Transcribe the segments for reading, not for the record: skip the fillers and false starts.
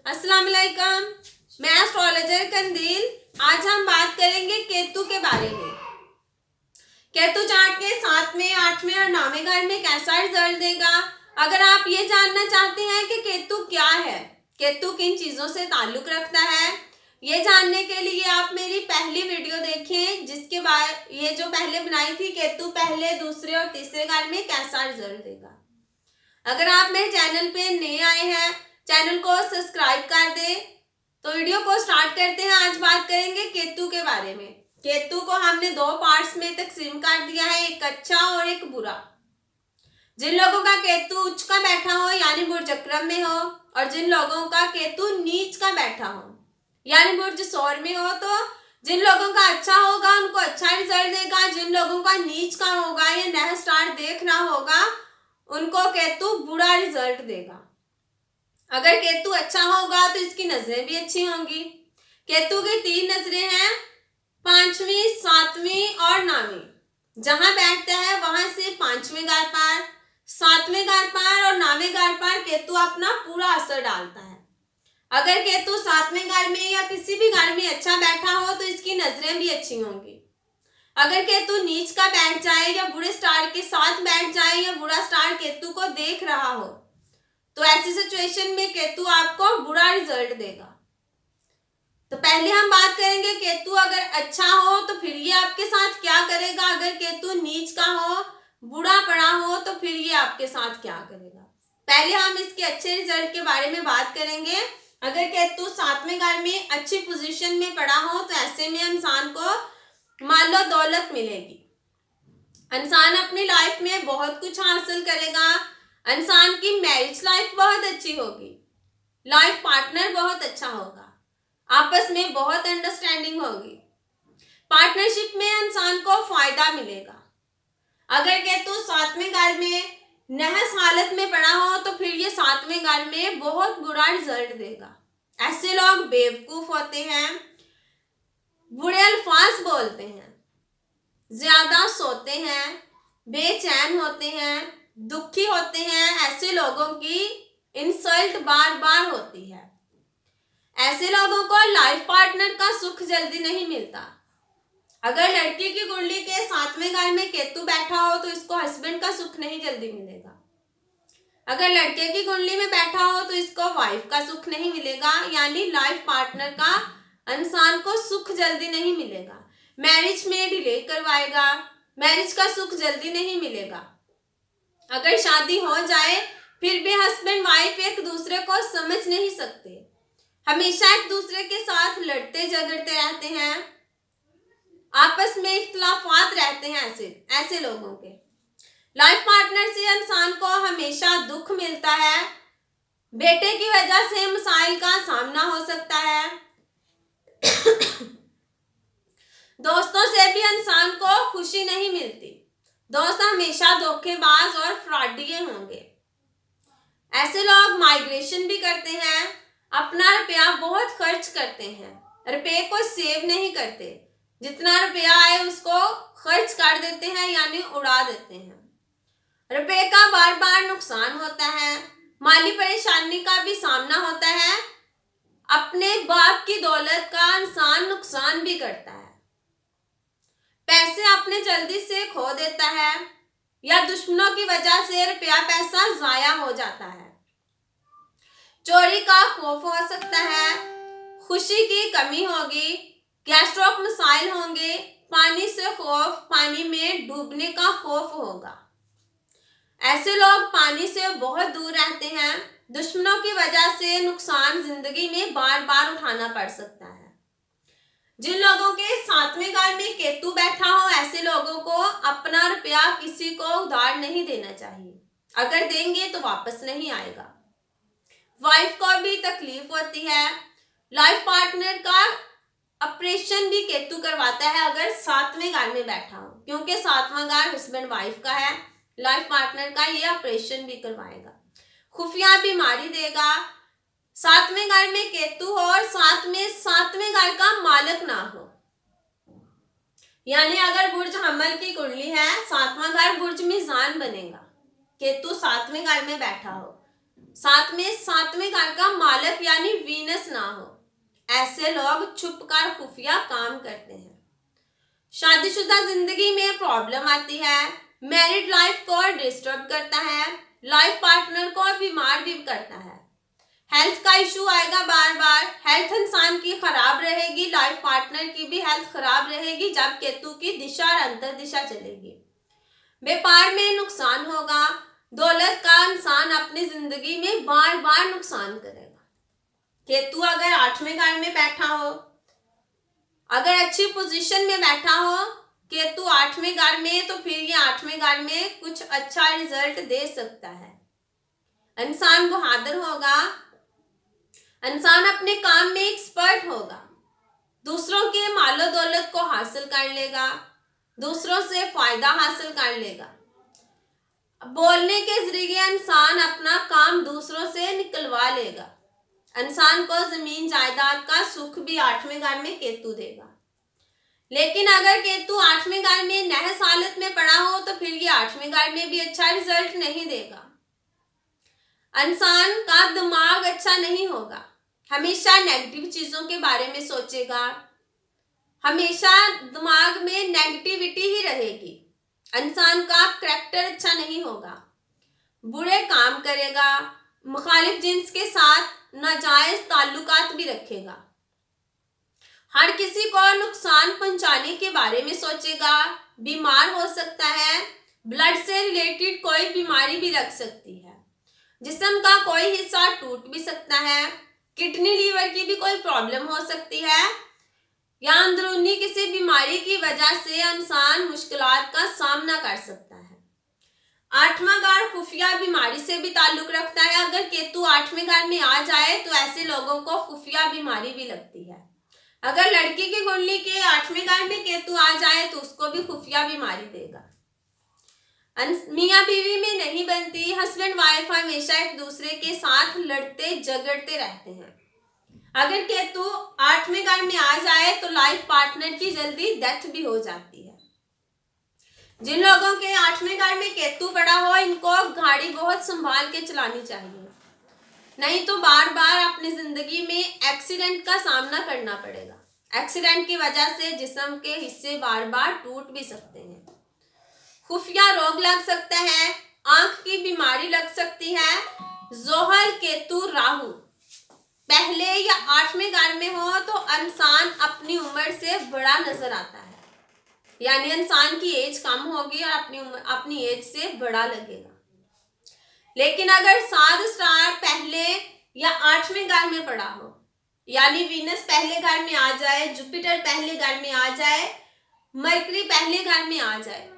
अस्सलाम वालेकुम। मैं एस्ट्रोलॉजर कंदील। आज हम बात करेंगे केतु के बारे में। केतु चार्ट के 7वें, 8वें और 9वें घर में कैसा रिजल्ट देगा। अगर आप ये जानना चाहते हैं कि केतु क्या है, केतु किन चीजों से ताल्लुक रखता है, ये जानने के लिए आप मेरी पहली वीडियो देखें, जिसके बाद ये जो पहले बनाई थी, केतु पहले, दूसरे और तीसरे घर में कैसा रिजल्ट देगा। अगर आप मेरे चैनल पे नए आए हैं, चैनल को सब्सक्राइब कर दे। तो वीडियो को स्टार्ट करते हैं। आज बात करेंगे केतु के बारे में। केतु को हमने दो पार्ट्स में तकसीम कर दिया है, एक अच्छा और एक बुरा। जिन लोगों का केतु उच्च का बैठा हो यानी बुर्ज अक्रम में हो, और जिन लोगों का केतु नीच का बैठा हो यानी बुर्ज सौर में हो, तो जिन लोगों का अच्छा होगा उनको अच्छा रिजल्ट देगा। जिन लोगों का नीच का होगा या नह स्टार देख रहा होगा उनको केतु बुरा रिजल्ट देगा। अगर केतु अच्छा होगा तो इसकी नजरें भी अच्छी होंगी। केतु की 3 नजरें हैं, 5वीं, 7वीं और 9वीं। जहां बैठता है वहां से 5वें घर पर, 7वें घर पर और 9वें घर पर केतु अपना पूरा असर डालता है। अगर केतु 7वें घर में या किसी भी घर में अच्छा बैठा हो तो इसकी नजरें भी अच्छी होंगी। अगर केतु नीच का बैठ जाए या बुरे स्टार के साथ बैठ जाए या बुरा स्टार केतु को देख रहा हो, तो ऐसी सिचुएशन में केतु आपको बुरा रिजल्ट देगा। तो पहले हम बात करेंगे केतु अगर अच्छा हो तो फिर ये आपके साथ क्या करेगा। अगर केतु नीच का हो, बुरा पड़ा हो, तो फिर ये आपके साथ क्या करेगा। पहले हम इसके अच्छे रिजल्ट के बारे में बात करेंगे। अगर केतु 7वें घर में अच्छी पोजीशन में पड़ा हो तो ऐसे में इंसान को मालो दौलत मिलेगी। इंसान अपनी लाइफ में बहुत कुछ हासिल करेगा। इंसान की मैरिज लाइफ बहुत अच्छी होगी, लाइफ पार्टनर बहुत अच्छा होगा, आपस में बहुत अंडरस्टैंडिंग होगी, पार्टनरशिप में इंसान को फायदा मिलेगा। अगर केतु 7वें घर में नहस हालत में पड़ा हो तो फिर ये 7वें घर में बहुत बुरा रिजल्ट देगा। ऐसे लोग बेवकूफ होते हैं, बुरे अल्फाज बोलते हैं, ज्यादा सोते हैं, बेचैन होते हैं, दुखी होते हैं। ऐसे लोगों की इंसल्ट बार बार होती है। ऐसे लोगों को लाइफ पार्टनर का सुख जल्दी नहीं मिलता। अगर लड़की की कुंडली के 7वें घर में केतु बैठा हो तो इसको हस्बैंड का सुख नहीं जल्दी मिलेगा। अगर लड़के की कुंडली में बैठा हो तो इसको वाइफ का सुख नहीं मिलेगा, यानी लाइफ पार्टनर का इंसान को सुख जल्दी नहीं मिलेगा। मैरिज में डिले करवाएगा, मैरिज का सुख जल्दी नहीं मिलेगा। अगर शादी हो जाए फिर भी हस्बैंड वाइफ एक दूसरे को समझ नहीं सकते, हमेशा एक दूसरे के साथ लड़ते झगड़ते रहते हैं, आपस में इख्तिलाफात रहते हैं। ऐसे लोगों के लाइफ पार्टनर से इंसान को हमेशा दुख मिलता है। बेटे की वजह से मसाइल का सामना हो सकता है। दोस्तों से भी इंसान को खुशी नहीं मिलती। दोस्त हमेशा धोखेबाज और फ्रॉडिये होंगे। ऐसे लोग माइग्रेशन भी करते हैं, अपना रुपया बहुत खर्च करते हैं, रुपये को सेव नहीं करते। जितना रुपया आए उसको खर्च कर देते हैं यानी उड़ा देते हैं। रुपये का बार बार नुकसान होता है, माली परेशानी का भी सामना होता है। अपने बाप की दौलत का इंसान नुकसान भी करता है। पैसे अपने जल्दी से खो देता है या दुश्मनों की वजह से रुपया पैसा जाया हो जाता है। चोरी का खौफ हो सकता है, खुशी की कमी होगी, गैस्ट्रोक मसाइल होंगे, पानी से खौफ, पानी में डूबने का खौफ होगा। ऐसे लोग पानी से बहुत दूर रहते हैं। दुश्मनों की वजह से नुकसान जिंदगी में बार बार उठाना पड़ सकता है। जिन लोगों के 7वें घर में केतु बैठा हो, ऐसे लोगों को अपना रुपया किसी को उधार नहीं देना चाहिए। अगर देंगे तो वापस नहीं आएगा। वाइफ को भी तकलीफ होती है। लाइफ पार्टनर का ऑपरेशन भी केतु करवाता है अगर 7वें घर में बैठा हो, क्योंकि 7वां घर हस्बैंड वाइफ का है। लाइफ पार्टनर का ये ऑपरेशन भी करवाएगा। खुफिया बीमारी देगा। 7वें घर में केतु हो और साथ में 7वें घर का मालिक ना हो, यानी अगर बुर्ज हमल की कुंडली है, 7वां घर बुर्ज मीजान बनेगा। केतु 7वें घर में बैठा हो साथ में सातवें घर का मालक यानी वीनस ना हो। ऐसे लोग छुपकर खुफिया काम करते हैं। शादीशुदा जिंदगी में प्रॉब्लम आती है, मैरिड लाइफ को डिस्टर्ब करता है, लाइफ पार्टनर को बीमार भी करता है, हेल्थ का इशू आएगा बार बार, हेल्थ इंसान की खराब रहेगी, लाइफ पार्टनर की भी हेल्थ खराब रहेगी जब केतु की दिशा और अंतर दिशा चलेगी। व्यापार में नुकसान होगा, दौलत का इंसान अपनी जिंदगी में बार बार नुकसान करेगा। केतु अगर आठवें घर में बैठा हो, अगर अच्छी पोजीशन में बैठा हो केतु आठवें घर में, तो फिर ये आठवें घर में कुछ अच्छा रिजल्ट दे सकता है। इंसान बहादुर होगा, इंसान अपने काम में एक्सपर्ट होगा, दूसरों के मालो दौलत को हासिल कर लेगा, दूसरों से फायदा हासिल कर लेगा। बोलने के जरिए इंसान अपना काम दूसरों से निकलवा लेगा। इंसान को जमीन जायदाद का सुख भी आठवें घर में केतु देगा। लेकिन अगर केतु आठवें घर में नहस हालत में पड़ा हो तो फिर ये आठवें घर में भी अच्छा रिजल्ट नहीं देगा। इंसान का दिमाग अच्छा नहीं होगा, हमेशा नेगेटिव चीजों के बारे में सोचेगा, हमेशा दिमाग में नेगेटिविटी ही रहेगी। इंसान का करैक्टर अच्छा नहीं होगा, बुरे काम करेगा, मुखालिफ जिन्स के साथ नाजायज ताल्लुकात भी रखेगा, हर किसी को नुकसान पहुंचाने के बारे में सोचेगा, बीमार हो सकता है, ब्लड से रिलेटेड कोई बीमारी भी लग सकती है, जिस्म का कोई हिस्सा टूट भी सकता है, किडनी लीवर की भी कोई प्रॉब्लम हो सकती है, या अंदरूनी किसी बीमारी की वजह से इंसान मुश्किलात का सामना कर सकता है। आठवां घर खुफिया बीमारी से भी ताल्लुक रखता है। अगर केतु आठवें घर में आ जाए तो ऐसे लोगों को खुफिया बीमारी भी लगती है। अगर लड़की की कुंडली के आठवें घर में केतु आ जाए तो उसको भी खुफिया बीमारी देगा। मियाँ बीवी में नहीं बनती, हस्बैंड वाइफ हमेशा एक दूसरे के साथ लड़ते झगड़ते रहते हैं। अगर केतु आठवें घर में आ जाए तो लाइफ पार्टनर की जल्दी डेथ भी हो जाती है। जिन लोगों के आठवें घर में केतु पड़ा हो इनको गाड़ी बहुत संभाल के चलानी चाहिए, नहीं तो बार बार अपनी जिंदगी में एक्सीडेंट का सामना करना पड़ेगा। एक्सीडेंट की वजह से जिस्म के हिस्से बार बार टूट भी सकते हैं, खुफिया रोग लग सकता है, आंख की बीमारी लग सकती है। जोहर केतु राहु पहले या आठवें घर में हो तो इंसान अपनी उम्र से बड़ा नजर आता है, यानी इंसान की एज कम होगी और अपनी एज से बड़ा लगेगा। लेकिन अगर सात स्टार पहले या आठवें घर में पड़ा हो, यानी वीनस पहले घर में आ जाए, जुपिटर पहले घर में आ जाए, मरकरी पहले घर में आ जाए,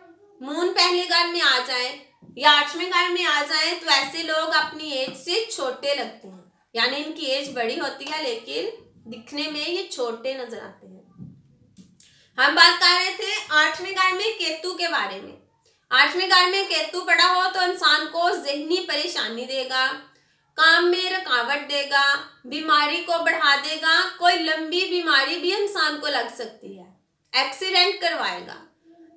मून पहले घर में आ जाए या आठवें घर में आ जाए तो ऐसे लोग अपनी एज से छोटे लगते हैं, यानी इनकी एज बड़ी होती है लेकिन दिखने में ये छोटे नजर आते हैं। हम बात कर रहे थे आठवें घर में केतु के बारे में। आठवें घर में केतु पड़ा हो तो इंसान को ज़हनी परेशानी देगा, काम में रुकावट देगा, बीमारी को बढ़ा देगा, कोई लंबी बीमारी भी इंसान को लग सकती है, एक्सीडेंट करवाएगा,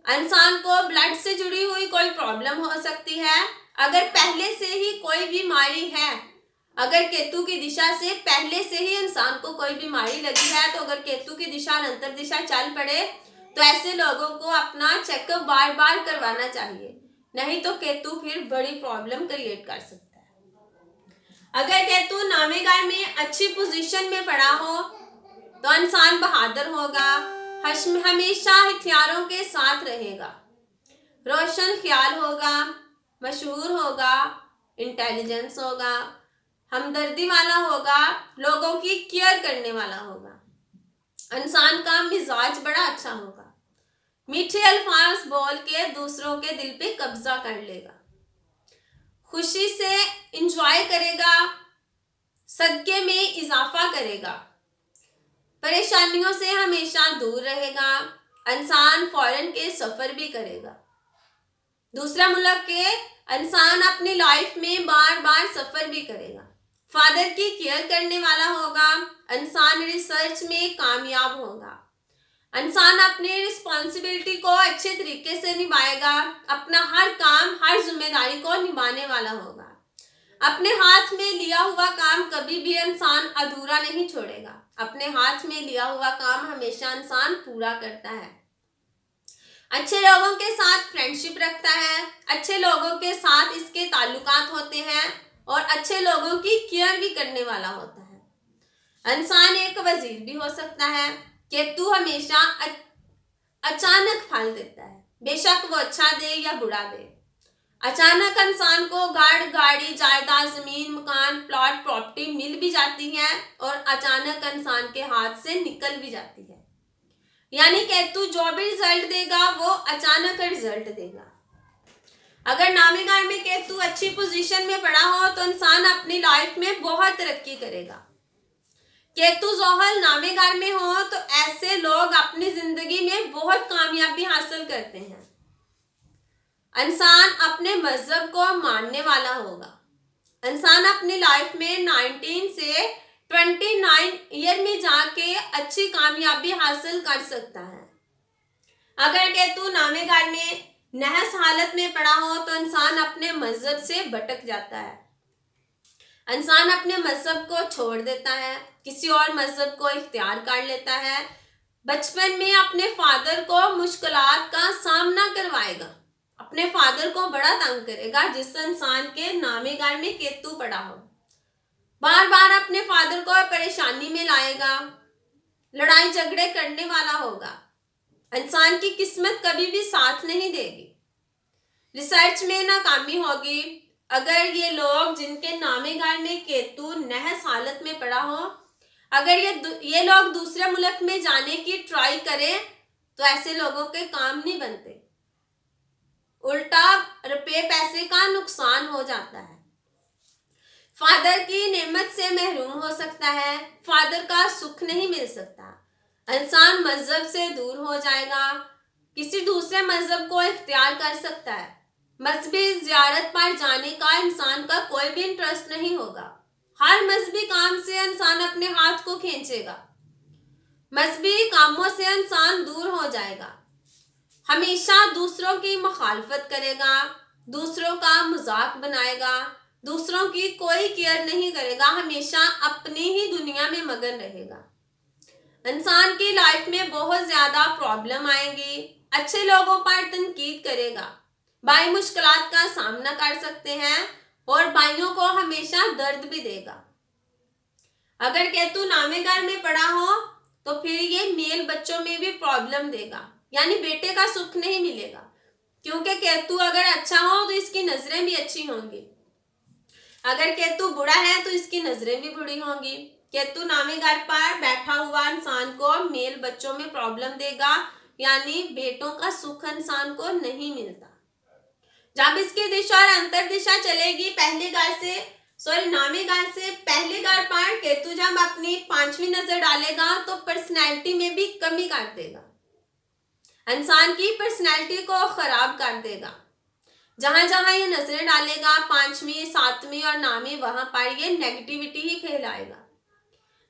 इंसान को ब्लड से जुड़ी हुई कोई प्रॉब्लम हो सकती है। अगर पहले से ही कोई बीमारी है, अगर केतु की दिशा से पहले से ही इंसान को कोई बीमारी लगी है तो अगर केतु की दिशा अंतर दिशा चल पड़े तो ऐसे लोगों को अपना चेकअप बार बार करवाना चाहिए, नहीं तो केतु फिर बड़ी प्रॉब्लम क्रिएट कर सकता है। अगर केतु नामे घर में अच्छी पोजीशन में पड़ा हो तो इंसान बहादुर होगा, हमेशा हथियारों के साथ रहेगा, रोशन ख्याल होगा, मशहूर होगा, इंटेलिजेंस होगा, हमदर्दी वाला होगा, लोगों की केयर करने वाला होगा, इंसान का मिजाज बड़ा अच्छा होगा, मीठे अल्फाज बोल के दूसरों के दिल पे कब्जा कर लेगा, खुशी से इंजॉय करेगा, सदके में इजाफा करेगा, परेशानियों से हमेशा दूर रहेगा, इंसान फॉरेन के सफर भी करेगा, दूसरा मुल्क के इंसान अपनी लाइफ में बार बार सफर भी करेगा, फादर की केयर करने वाला होगा, इंसान रिसर्च में कामयाब होगा, इंसान अपनी रिस्पॉन्सिबिलिटी को अच्छे तरीके से निभाएगा, अपना हर काम हर जिम्मेदारी को निभाने वाला होगा, अपने हाथ में लिया हुआ काम कभी भी इंसान अधूरा नहीं छोड़ेगा। अपने हाथ में लिया हुआ काम हमेशा इंसान पूरा करता है। अच्छे लोगों के साथ फ्रेंडशिप रखता है, अच्छे लोगों के साथ इसके ताल्लुकात होते हैं और अच्छे लोगों की केयर भी करने वाला होता है। इंसान एक वजीर भी हो सकता है। केतु हमेशा अचानक फल देता है, बेशक वो अच्छा दे या बुरा दे। अचानक इंसान को गाड़ी, जायदाद, जमीन, मकान, प्लॉट, प्रॉपर्टी मिल भी जाती है और अचानक इंसान के हाथ से निकल भी जाती है। यानी केतु जो भी रिजल्ट देगा वो अचानक रिजल्ट देगा। अगर नामे घर में केतु अच्छी पोजीशन में पड़ा हो तो इंसान अपनी लाइफ में बहुत तरक्की करेगा। केतु जोहल नामे घर में हो तो ऐसे लोग अपनी जिंदगी में बहुत कामयाबी हासिल करते हैं। इंसान अपने मजहब को मानने वाला होगा। इंसान अपनी लाइफ में 19 से 29 ईयर में जाके अच्छी कामयाबी हासिल कर सकता है। अगर केतु नामे घर में नहस हालत में पड़ा हो तो इंसान अपने मजहब से भटक जाता है। इंसान अपने मजहब को छोड़ देता है, किसी और मजहब को इख्तियार कर लेता है। बचपन में अपने फादर को मुश्किलात का सामना करवाएगा, अपने फादर को बड़ा तंग करेगा। जिस इंसान के नामे घर में केतु पड़ा हो बार बार अपने फादर को परेशानी में लाएगा, लड़ाई झगड़े करने वाला होगा। इंसान की किस्मत कभी भी साथ नहीं देगी, रिसर्च में नाकामी होगी। अगर ये लोग जिनके नामे घर में केतु नहस हालत में पड़ा हो, अगर ये लोग दूसरे मुल्क में जाने की ट्राई करें तो ऐसे लोगों के काम नहीं बनते, उल्टा रुपये पैसे का नुकसान हो जाता है। फादर की नेमत से महरूम हो सकता है, फादर का सुख नहीं मिल सकता। इंसान मजहब से दूर हो जाएगा, किसी दूसरे मजहब को इख्तियार कर सकता है। मजहबी जियारत पर जाने का इंसान का कोई भी इंटरेस्ट नहीं होगा। हर मजहबी काम से इंसान अपने हाथ को खींचेगा, मजहबी कामों से इंसान दूर हो जाएगा। हमेशा दूसरों की मुखालफत करेगा, दूसरों का मजाक बनाएगा, दूसरों की कोई केयर नहीं करेगा, हमेशा अपनी ही दुनिया में मगन रहेगा। इंसान की लाइफ में बहुत ज्यादा प्रॉब्लम आएगी, अच्छे लोगों पर तनकीद करेगा, भाई मुश्किलात का सामना कर सकते हैं और भाइयों को हमेशा दर्द भी देगा। अगर केतु नामे घर में पड़ा हो तो फिर ये मेल बच्चों में भी प्रॉब्लम देगा, यानी बेटे का सुख नहीं मिलेगा, क्योंकि केतु अगर अच्छा हो तो इसकी नजरें भी अच्छी होंगी, अगर केतु बुरा है तो इसकी नजरें भी बुरी होंगी। केतु नामे घर पर बैठा हुआ इंसान को मेल बच्चों में प्रॉब्लम देगा, यानी बेटों का सुख इंसान को नहीं मिलता। जब इसकी दिशा और अंतर दिशा चलेगी पहले घर से नामे घर से पहले घर पर केतु जब अपनी 5वीं नजर डालेगा तो पर्सनैलिटी में भी कमी कर देगा, इंसान की पर्सनैलिटी को खराब कर देगा। जहां जहां ये नजरें डालेगा 5वीं, 7वीं और 9वीं, वहां पर ये नेगेटिविटी ही फैलाएगा,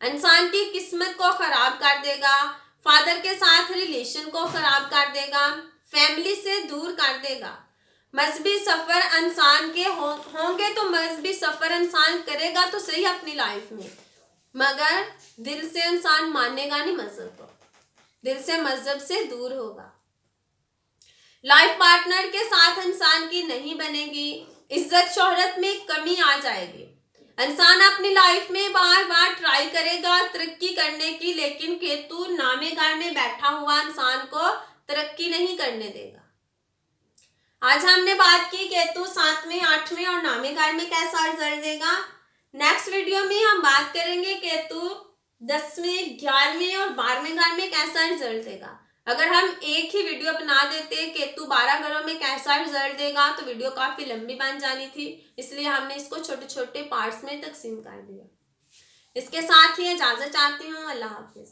इंसान की किस्मत को खराब कर देगा, फादर के साथ रिलेशन को खराब कर देगा, फैमिली से दूर कर देगा। मजहबी सफर इंसान के होंगे तो मजहबी सफर इंसान करेगा तो सही अपनी लाइफ में, मगर दिल से इंसान मानेगा नहीं मजहब को, दिल से मजहब से दूर होगा। लाइफ पार्टनर के साथ इंसान की नहीं बनेगी, इज्जत शोहरत में कमी आ जाएगी। इंसान अपनी लाइफ में बार बार ट्राई करेगा तरक्की करने की, लेकिन केतु नामे घर में बैठा हुआ इंसान को तरक्की नहीं करने देगा। आज हमने बात की केतु 7वें, 8वें और 9वें घर में कैसा रिजल्ट देगा। नेक्स्ट वीडियो में हम बात करेंगे केतु 10वें, 11वें और 12वें घर में कैसा रिजल्ट देगा। अगर हम एक ही वीडियो बना देते केतु 12 घरों में कैसा रिजल्ट देगा तो वीडियो काफी लंबी बन जानी थी, इसलिए हमने इसको छोटे छोटे पार्ट्स में तकसीम कर दिया। इसके साथ ही इजाजत चाहती हूँ। अल्लाह हाफिज।